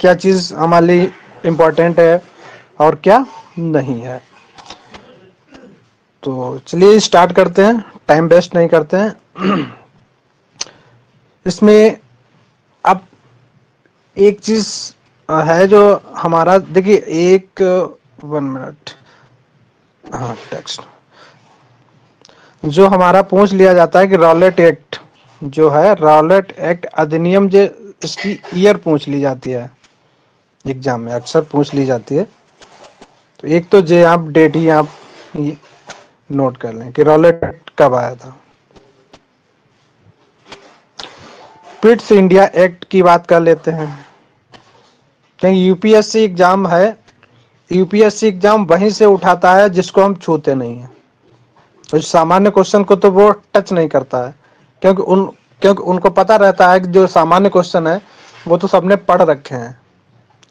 क्या चीज हमारे लिए इम्पोर्टेंट है और क्या नहीं है। तो चलिए स्टार्ट करते हैं, टाइम वेस्ट नहीं करते हैं। इसमें अब एक चीज है जो हमारा, देखिए एक 1 मिनट, हाँ टेक्स्ट जो हमारा पूछ लिया जाता है कि रॉलेट एक्ट जो है, रॉलेट एक्ट अधिनियम जो, इसकी ईयर पूछ ली जाती है एग्जाम में, अक्सर पूछ ली जाती है। तो एक तो जे आप डेट ही आप नोट कर लें कि रॉलेट एक्ट कब आया था। पिट्स इंडिया एक्ट की बात कर लेते हैं, क्योंकि यूपीएससी एग्जाम है, यूपीएससी एग्जाम वहीं से उठाता है जिसको हम छूते नहीं है। तो सामान्य क्वेश्चन को तो वो टच नहीं करता है, क्योंकि उनको पता रहता है कि जो सामान्य क्वेश्चन है वो तो सबने पढ़ रखे हैं,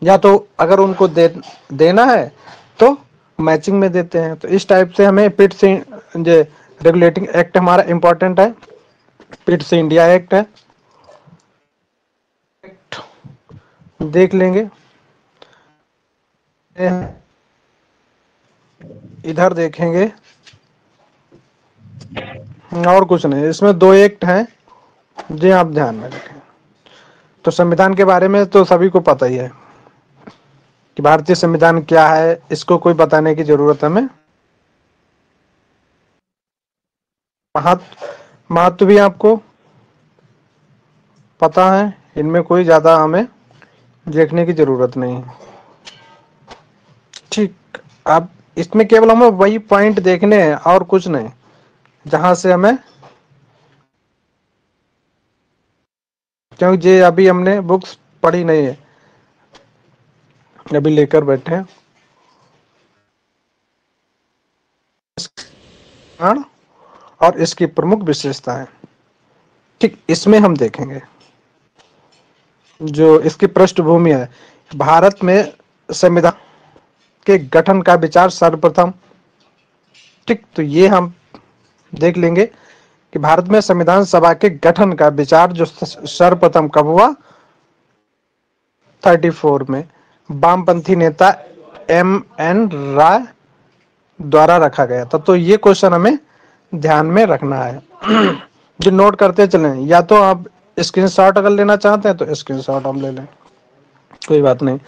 या तो अगर उनको देना है तो मैचिंग में देते हैं। तो इस टाइप से हमें पिट्स जो रेगुलेटिंग एक्ट हमारा इंपॉर्टेंट है, पिट्स इंडिया एक्ट है, देख लेंगे। इधर देखेंगे और कुछ नहीं, इसमें 2 एक्ट हैं जी, आप ध्यान में रखें। तो संविधान के बारे में तो सभी को पता ही है कि भारतीय संविधान क्या है, इसको कोई बताने की जरूरत हमें। महत्व भी आपको पता है, इनमें कोई ज्यादा हमें देखने की जरूरत नहीं है। ठीक, अब इसमें केवल हमें वही पॉइंट देखने हैं और कुछ नहीं, जहां से हमें, क्योंकि जे अभी हमने बुक्स पढ़ी नहीं है, अभी लेकर बैठे हैं। और इसकी प्रमुख विशेषताएं, ठीक इसमें हम देखेंगे। जो इसकी पृष्ठभूमि है, भारत में संविधान के गठन का विचार सर्वप्रथम, ठीक तो ये हम देख लेंगे कि भारत में संविधान सभा के गठन का विचार जो सर्वप्रथम कब हुआ, 34 में वामपंथी नेता M.N. राय द्वारा रखा गया था। तो ये क्वेश्चन हमें ध्यान में रखना है। जो नोट करते चलें, या तो आप स्क्रीनशॉट अगर लेना चाहते हैं तो स्क्रीनशॉट हम ले लें, कोई बात नहीं,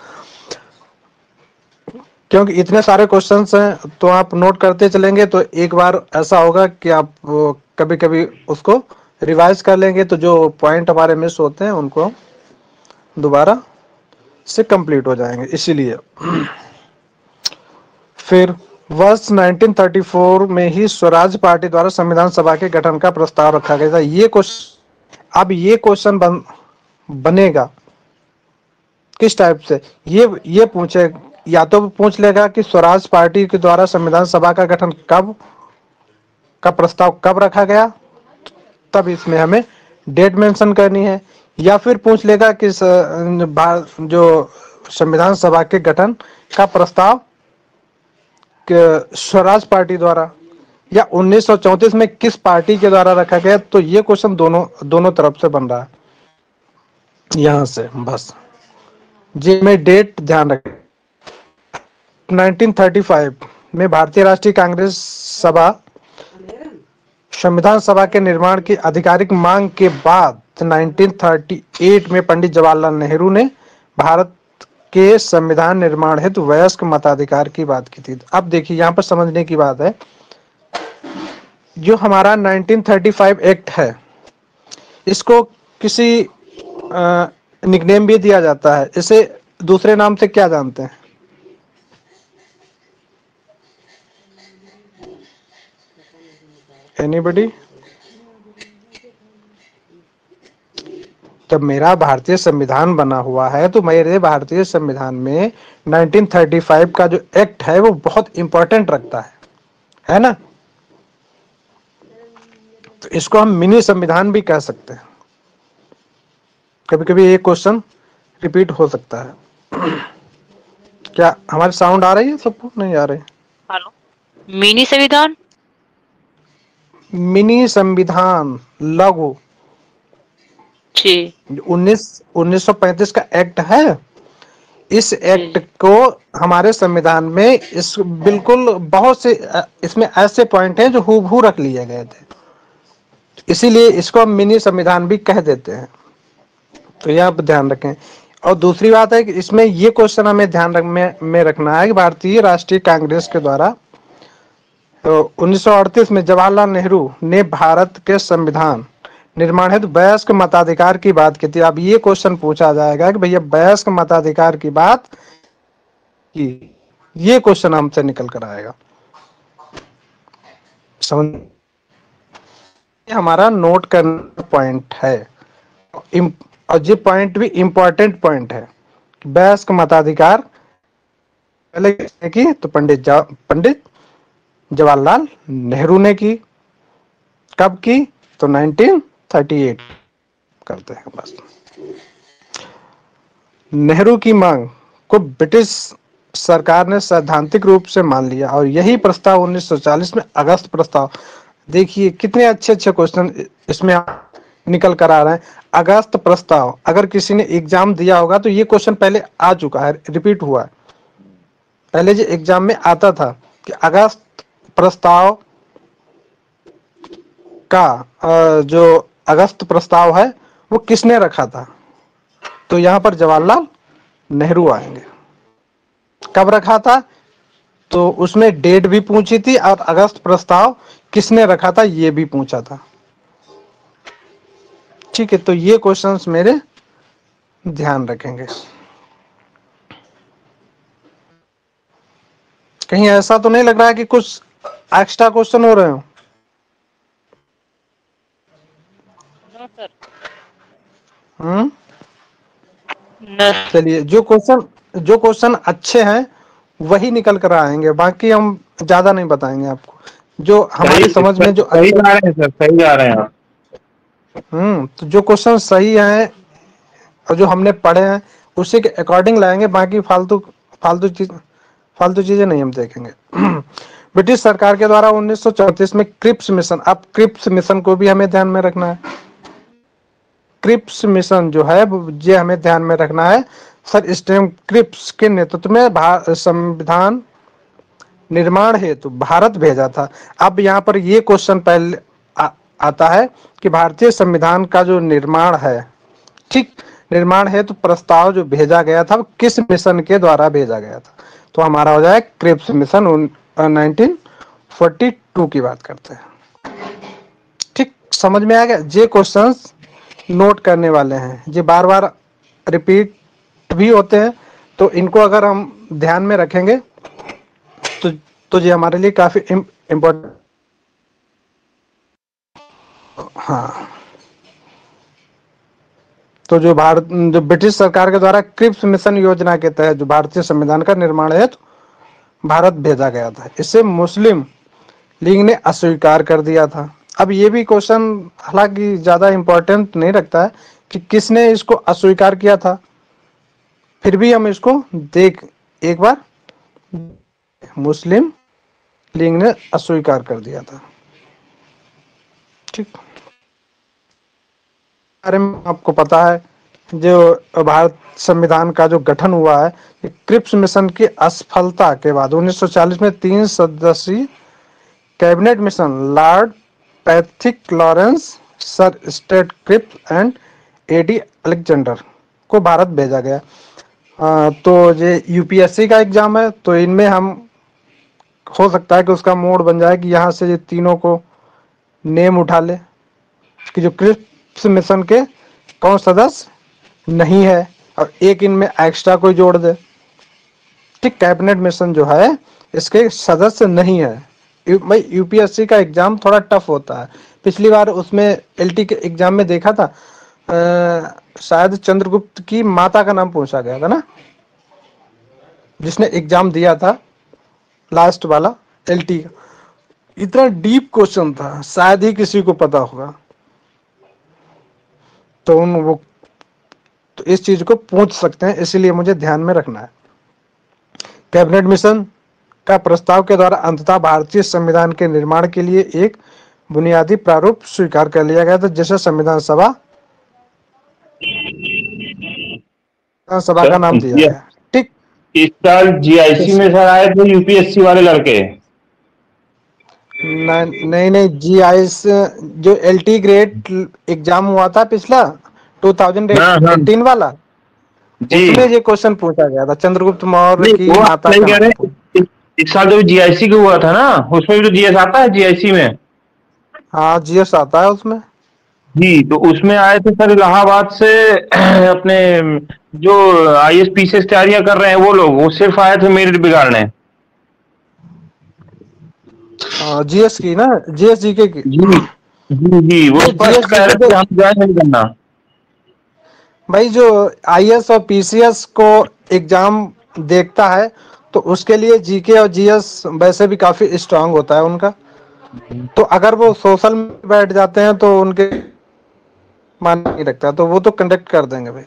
क्योंकि इतने सारे क्वेश्चंस हैं तो आप नोट करते चलेंगे तो एक बार ऐसा होगा कि आप कभी कभी उसको रिवाइज कर लेंगे, तो जो पॉइंट हमारे मिस होते हैं उनको दोबारा से कंप्लीट हो जाएंगे। इसीलिए फिर वर्ष 1934 में ही स्वराज पार्टी द्वारा संविधान सभा के गठन का प्रस्ताव रखा गया था। ये क्वेश्चन, अब ये क्वेश्चन बनेगा किस टाइप से, ये पूछे, या तो पूछ लेगा कि स्वराज पार्टी के द्वारा संविधान सभा का गठन कब का प्रस्ताव कब रखा गया, तब इसमें हमें डेट मेंशन करनी है। या फिर पूछ लेगा कि जो संविधान सभा के गठन का प्रस्ताव स्वराज पार्टी द्वारा या 1934 में किस पार्टी के द्वारा रखा गया। तो ये क्वेश्चन दोनों तरफ से बन रहा है यहां से, बस जी में डेट ध्यान रखें। 1935 में भारतीय राष्ट्रीय कांग्रेस सभा संविधान सभा के निर्माण की आधिकारिक मांग के बाद 1938 में पंडित जवाहरलाल नेहरू ने भारत के संविधान निर्माण हेतु वयस्क मताधिकार की बात की थी। अब देखिए यहाँ पर समझने की बात है, जो हमारा 1935 एक्ट है, इसको किसी निकनेम भी दिया जाता है, इसे दूसरे नाम से क्या जानते हैं? एनीबडी? जब मेरा भारतीय संविधान बना हुआ है तो मेरे भारतीय संविधान में 1935 का जो एक्ट है वो बहुत इंपॉर्टेंट रखता है ना। तो इसको हम मिनी संविधान भी कह सकते हैं। कभी कभी ये क्वेश्चन रिपीट हो सकता है। क्या हमारी साउंड आ रही है सबको, नहीं आ रही? हेलो, मिनी संविधान, मिनी संविधान, लघु, जी 1935 का एक्ट है, इस एक्ट को हमारे संविधान में इस बिल्कुल बहुत से इसमें ऐसे पॉइंट हैं जो हूबहू रख लिए गए थे, इसीलिए इसको हम मिनी संविधान भी कह देते हैं। तो यह आप ध्यान रखें। और दूसरी बात है कि इसमें ये क्वेश्चन हमें ध्यान में रखना है कि भारतीय राष्ट्रीय कांग्रेस के द्वारा तो 1938 में जवाहरलाल नेहरू ने भारत के संविधान निर्माण हेतु वयस्क मताधिकार की बात की थी। अब ये क्वेश्चन पूछा जाएगा कि भैया वयस्क मताधिकार की बात की, ये क्वेश्चन हमसे निकल कर आएगा। समझ, हमारा नोट करना पॉइंट है और ये पॉइंट भी इंपॉर्टेंट पॉइंट है। वयस्क मताधिकार पहले किसने की? तो पंडित जवाहरलाल नेहरू ने की। कब की? तो 1938 करते हैं बस। नेहरू की मांग को ब्रिटिश सरकार ने सैद्धांतिक रूप से मान लिया और यही प्रस्ताव 1940 में अगस्त प्रस्ताव, देखिए कितने अच्छे अच्छे क्वेश्चन इसमें निकल कर आ रहे हैं। अगस्त प्रस्ताव, अगर किसी ने एग्जाम दिया होगा तो ये क्वेश्चन पहले आ चुका है, रिपीट हुआ है। पहले जो एग्जाम में आता था कि अगस्त प्रस्ताव का जो अगस्त प्रस्ताव है वो किसने रखा था? तो यहां पर जवाहरलाल नेहरू आएंगे। कब रखा था? तो उसमें डेट भी पूछी थी और अगस्त प्रस्ताव किसने रखा था ये भी पूछा था। ठीक है, तो ये क्वेश्चंस मेरे ध्यान रखेंगे। कहीं ऐसा तो नहीं लग रहा है कि कुछ एक्स्ट्रा क्वेश्चन हो रहे हो? चलिए, जो क्वेश्चन अच्छे हैं वही निकल कर आएंगे, बाकी हम ज्यादा नहीं बताएंगे आपको। जो हमारी समझ में जो सही जा रहे हैं सर, सही जा रहे हैं आप। तो जो क्वेश्चन सही हैं और जो हमने पढ़े हैं उसी के अकॉर्डिंग लाएंगे, बाकी फालतू चीजें नहीं हम देखेंगे। ब्रिटिश सरकार के द्वारा 1934 में क्रिप्स मिशन, अब क्रिप्स मिशन को भी हमें ध्यान में रखना है। क्रिप्स मिशन जो है ये हमें ध्यान में रखना है। सर स्टीवन क्रिप्स के नेतृत्व में संविधान निर्माण हेतु भारत भेजा था। अब यहाँ पर ये क्वेश्चन पहले आता है कि भारतीय संविधान का जो निर्माण है, ठीक, निर्माण हेतु प्रस्ताव जो भेजा गया था वो किस मिशन के द्वारा भेजा गया था? तो हमारा हो जाए क्रिप्स मिशन 1942 की बात करते हैं। ठीक, समझ में आ गया? ये क्वेश्चंस नोट करने वाले हैं, ये बार बार रिपीट भी होते हैं, तो इनको अगर हम ध्यान में रखेंगे तो ये हमारे लिए काफी इम्पोर्टेंट। हाँ, तो जो ब्रिटिश सरकार के द्वारा क्रिप्स मिशन योजना के तहत जो भारतीय संविधान का निर्माण हेतु भारत भेजा गया था, इसे मुस्लिम लीग ने अस्वीकार कर दिया था। अब ये भी क्वेश्चन हालांकि ज्यादा इंपॉर्टेंट नहीं रखता है कि किसने इसको अस्वीकार किया था, फिर भी हम इसको देख एक बार, मुस्लिम लीग ने अस्वीकार कर दिया था। ठीक, बारे में आपको पता है जो भारत संविधान का जो गठन हुआ है, क्रिप्स मिशन की असफलता के बाद 1940 में 3 सदस्यीय cabinet mission Lord Pethick Lawrence, sir स्टेट क्रिप्स एंड एडी अलेक्जेंडर को भारत भेजा गया। तो ये यूपीएससी का एग्जाम है, तो इनमें हम हो सकता है कि उसका मोड बन जाए कि यहाँ से ये तीनों को नेम उठा ले कि जो क्रिप्स मिशन के कौन सदस्य नहीं है और एक इनमें एक्स्ट्रा कोई जोड़ दे। ठीक, कैबिनेट मिशन जो है इसके सदस्य नहीं है। भाई यूपीएससी का एग्जाम थोड़ा टफ होता है। पिछली बार उसमें एलटी के एग्जाम में देखा था, शायद चंद्रगुप्त की माता का नाम पूछा गया था ना, जिसने एग्जाम दिया था लास्ट वाला एलटी का। इतना डीप क्वेश्चन था, शायद ही किसी को पता होगा। तो इस चीज को पूछ सकते हैं, इसीलिए मुझे ध्यान में रखना है। कैबिनेट मिशन का प्रस्ताव के द्वारा अंततः भारतीय संविधान के निर्माण के लिए एक बुनियादी प्रारूप स्वीकार कर लिया गया था, जिसे संविधान सभा का नाम दिया गया। ठीक, इस साल जीआईसी में सर आए थे यूपीएससी वाले लड़के। नहीं नहीं, GIS जो LT ग्रेड एग्जाम हुआ था पिछला हाँ हाँ 2018 वाला, जी। उसमें ये क्वेश्चन पूछा गया था, चंद्रगुप्त मौर्य नहीं की वो आप माता नहीं का कह नाम रहे। था। इस साल जो जीआईसी का हुआ था ना, उसमें भी तो जीएस आता है जीआईसी में। हाँ, GS आता है उसमें। जी तो उसमें आए थे सर इलाहाबाद से अपने जो आईएएस पीसीएस तैयारियां कर रहे हैं वो लोग, वो सिर्फ आए थे मेरिट बिगाड़ने। GS की ना, GS GK की। जी जी जी, वो भाई स्पष्ट GS कह GK रहे थे तो, हम ज्वाइन नहीं करना। भाई जो IS और PCS को एग्जाम देखता है तो उसके लिए GK और GS वैसे भी काफी स्ट्रांग होता है उनका। तो अगर वो सोशल में बैठ जाते हैं तो उनके मान नहीं रखता, तो वो तो कंडक्ट कर देंगे भाई,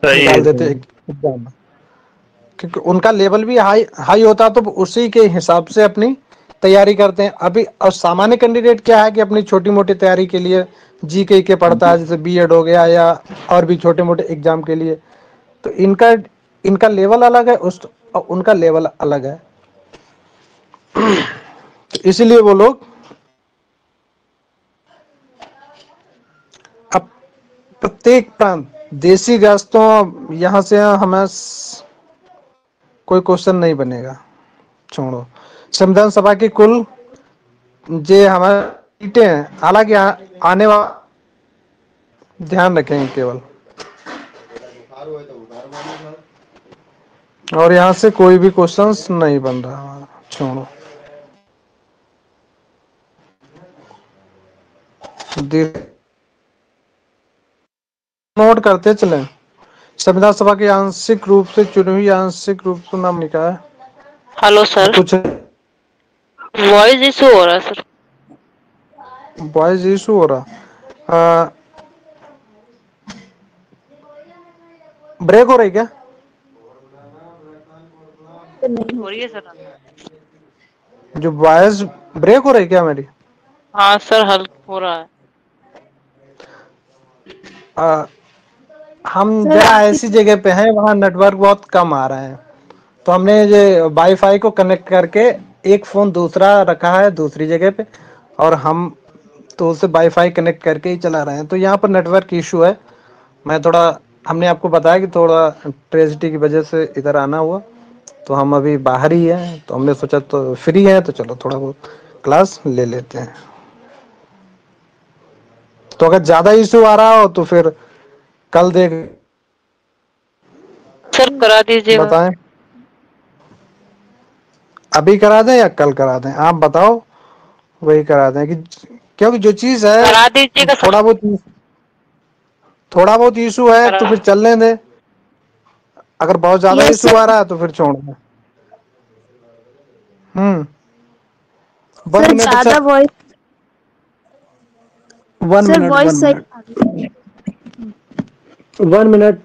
सही है निकाल देते सही है। एग्जाम में, क्योंकि उनका लेवल भी हाई हाई होता है, तो उसी के हिसाब से अपनी तैयारी करते हैं अभी। और सामान्य कैंडिडेट क्या है कि अपनी छोटी मोटी तैयारी के लिए GK के पढ़ता है, जैसे बीएड हो गया या और भी छोटे मोटे एग्जाम के लिए। तो इनका इनका लेवल अलग है, उस उनका लेवल अलग है, तो इसीलिए वो लोग अब प्रत्येक प्रांत देसी गैस तो यहाँ से हमें कोई क्वेश्चन नहीं बनेगा, छोड़ो। संविधान सभा की कुल जे हमारे सीटें हैं, हालांकि आने वाला ध्यान रखेंगे केवल, और यहाँ से कोई भी क्वेश्चंस नहीं बन रहा हमारा, छोड़ो। नोट करते चलें। संविधान सभा के आंशिक रूप से चुनी हुई, आंशिक रूप से नाम लिखा है हेलो सर, कुछ, वॉइस इशू हो रहा है सर। वॉइस इशू हो रहा, ब्रेक हो रही क्या? हो रही है सर। जो वॉइस ब्रेक हो रही क्या मेरी? हाँ सर, हल हो रहा है। आ, हम सर जरा आपकी ऐसी जगह पे हैं वहाँ नेटवर्क बहुत कम आ रहा है, तो हमने ये वाईफाई को कनेक्ट करके एक फोन दूसरा रखा है दूसरी जगह पे, और हम तो उसे वाईफाई कनेक्ट करके ही चला रहे हैं, तो यहाँ पर नेटवर्क इशू है। मैं थोड़ा, हमने आपको बताया कि थोड़ा ट्रेजिडी की वजह से इधर आना हुआ, तो हम अभी बाहर ही हैं, तो हमने सोचा तो फ्री है तो चलो थोड़ा बहुत क्लास ले लेते हैं। तो अगर ज्यादा इशू आ रहा हो तो फिर कल देख, सर करा दीजिएगा। बताएं अभी करा दें या कल करा दें, आप बताओ, वही करा दें कि, क्योंकि जो चीज है करा दीजिएगा सर। थोड़ा बहुत इशू है तो करा। फिर चलने दें, अगर बहुत ज्यादा यस इशू सर। आ रहा है तो फिर छोड़ दें। हम्म, वन सर मिनट ज्यादा sir, voice, one sir minute one voice सही मिनट आ रही है। 1 मिनट।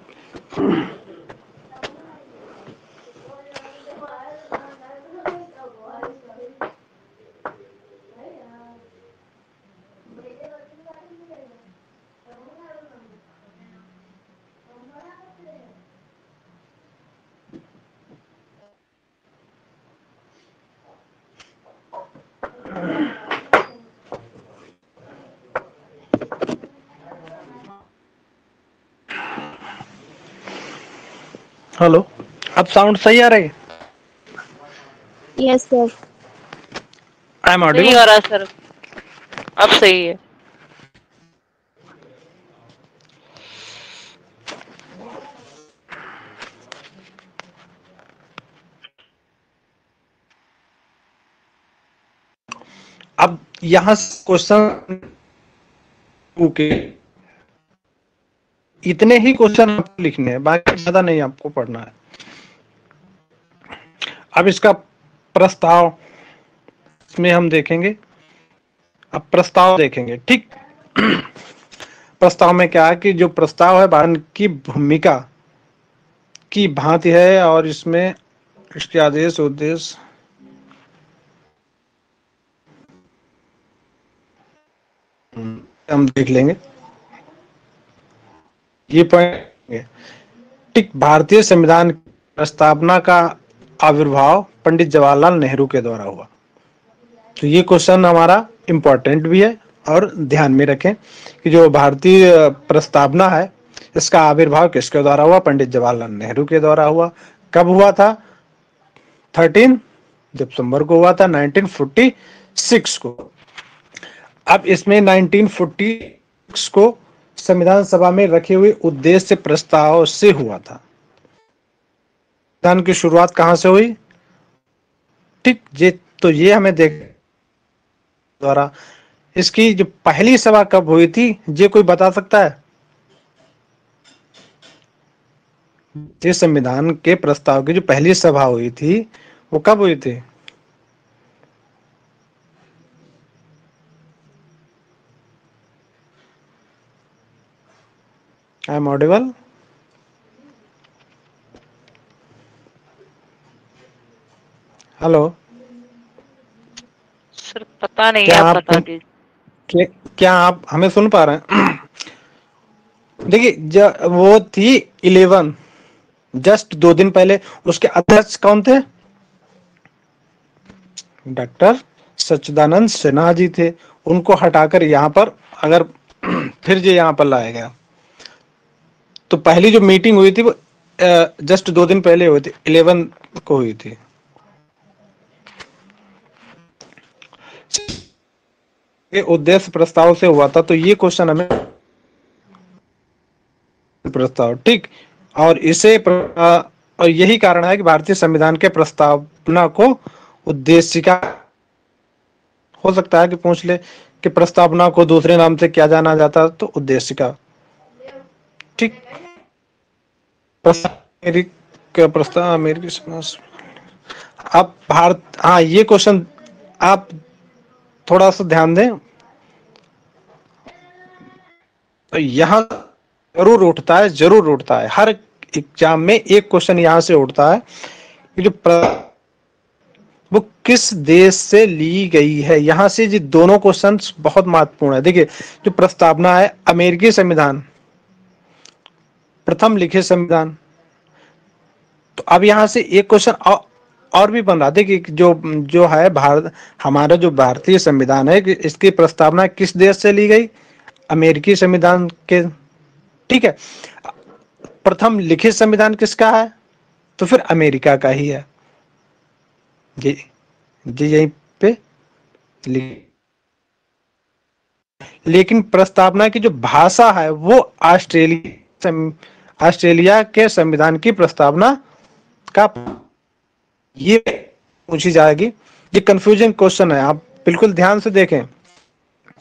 हेलो, अब साउंड सही आ रही है? Yes sir. आई एम नहीं ऑडिबल? आ रहा सर, अब सही है। अब यहाँ क्वेश्चन, ओके, इतने ही क्वेश्चन आपको लिखने हैं, बाकी ज्यादा नहीं आपको पढ़ना है। अब इसका प्रस्ताव इसमें हम देखेंगे, अब प्रस्ताव देखेंगे, ठीक। प्रस्ताव में क्या है कि जो प्रस्ताव है भारत की भूमिका की भांति है, और इसमें इसके आदेश उद्देश्य हम देख लेंगे, ये पॉइंट ठीक। भारतीय संविधान प्रस्तावना का आविर्भाव पंडित जवाहरलाल नेहरू के द्वारा हुआ। तो ये क्वेश्चन हमारा इम्पोर्टेंट भी है और ध्यान में रखें कि जो भारतीय प्रस्तावना है इसका आविर्भाव किसके द्वारा हुआ? पंडित जवाहरलाल नेहरू के द्वारा हुआ। कब हुआ था? 13 दिसंबर को हुआ था 1946 को। अब इसमें 1946 को संविधान सभा में रखे हुए उद्देश्य प्रस्ताव से हुआ था। संविधान की शुरुआत कहां से हुई? ठीक, ये हमें देख द्वारा इसकी जो पहली सभा कब हुई थी, ये कोई बता सकता है? ये संविधान के प्रस्ताव की जो पहली सभा हुई थी वो कब हुई थी? I am audible? Hello, sir पता नहीं, क्या आप आप बता दीजिए। क्या आप हमें सुन पा रहे हैं? देखिए, वो थी 11, जस्ट 2 दिन पहले। उसके अध्यक्ष कौन थे? डॉक्टर सच्चिदानंद सिन्हा जी थे। उनको हटाकर यहाँ पर अगर फिर जो यहाँ पर लाया गया, तो पहली जो मीटिंग हुई थी वो जस्ट 2 दिन पहले हुई थी, 11 को हुई थी। ये उद्देश्य प्रस्ताव से हुआ था, तो ये क्वेश्चन हमें प्रस्ताव, ठीक। और और यही कारण है कि भारतीय संविधान के प्रस्तावना को उद्देशिका, हो सकता है कि पूछ ले कि प्रस्तावना को दूसरे नाम से क्या जाना जाता, तो उद्देशिका, ठीक। प्रस्ताव अमेरिकी समाज। अब भारत, हाँ, ये क्वेश्चन आप थोड़ा सा ध्यान दें, तो यहां जरूर उठता है हर एग्जाम में एक क्वेश्चन यहां से उठता है कि जो वो किस देश से ली गई है। यहां से ये दोनों क्वेश्चन बहुत महत्वपूर्ण है। देखिए, जो प्रस्तावना है, अमेरिकी संविधान, प्रथम लिखित संविधान। तो अब यहां से एक क्वेश्चन और भी बन रहा। देखिए, जो है भारत, हमारा जो भारतीय संविधान है, इसकी प्रस्तावना किस देश से ली गई? अमेरिकी संविधान के, ठीक है। प्रथम लिखित संविधान किसका है? तो फिर अमेरिका का ही है। जी जी, यहीं पे लेकिन प्रस्तावना की जो भाषा है वो ऑस्ट्रेलिया के संविधान की प्रस्तावना का, ये पूछी जाएगी। ये कंफ्यूजिंग क्वेश्चन है, आप बिल्कुल ध्यान से देखें।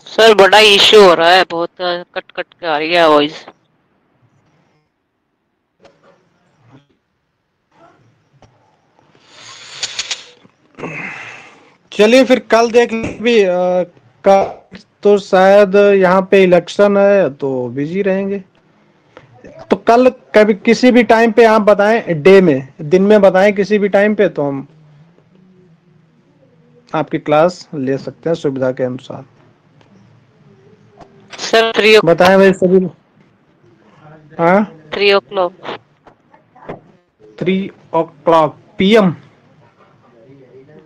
सर बड़ा इश्यू हो रहा है, बहुत कट कट के आ रही है वॉइस। चलिए फिर कल देख भी का, तो शायद यहाँ पे इलेक्शन है तो बिजी रहेंगे। तो कल कभी किसी भी टाइम पे आप बताएं, डे में, दिन में बताएं किसी भी टाइम पे, तो हम आपकी क्लास ले सकते हैं सुविधा के अनुसार। सर 3 बताएं भाई सभी। हाँ, 3 o'clock। 3 o'clock PM।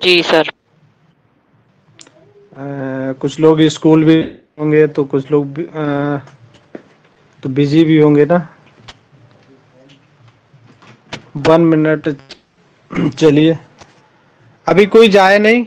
जी सर। कुछ लोग स्कूल भी होंगे, तो कुछ लोग भी, तो बिजी भी होंगे ना। 1 मिनट, चलिए, अभी कोई जाए नहीं।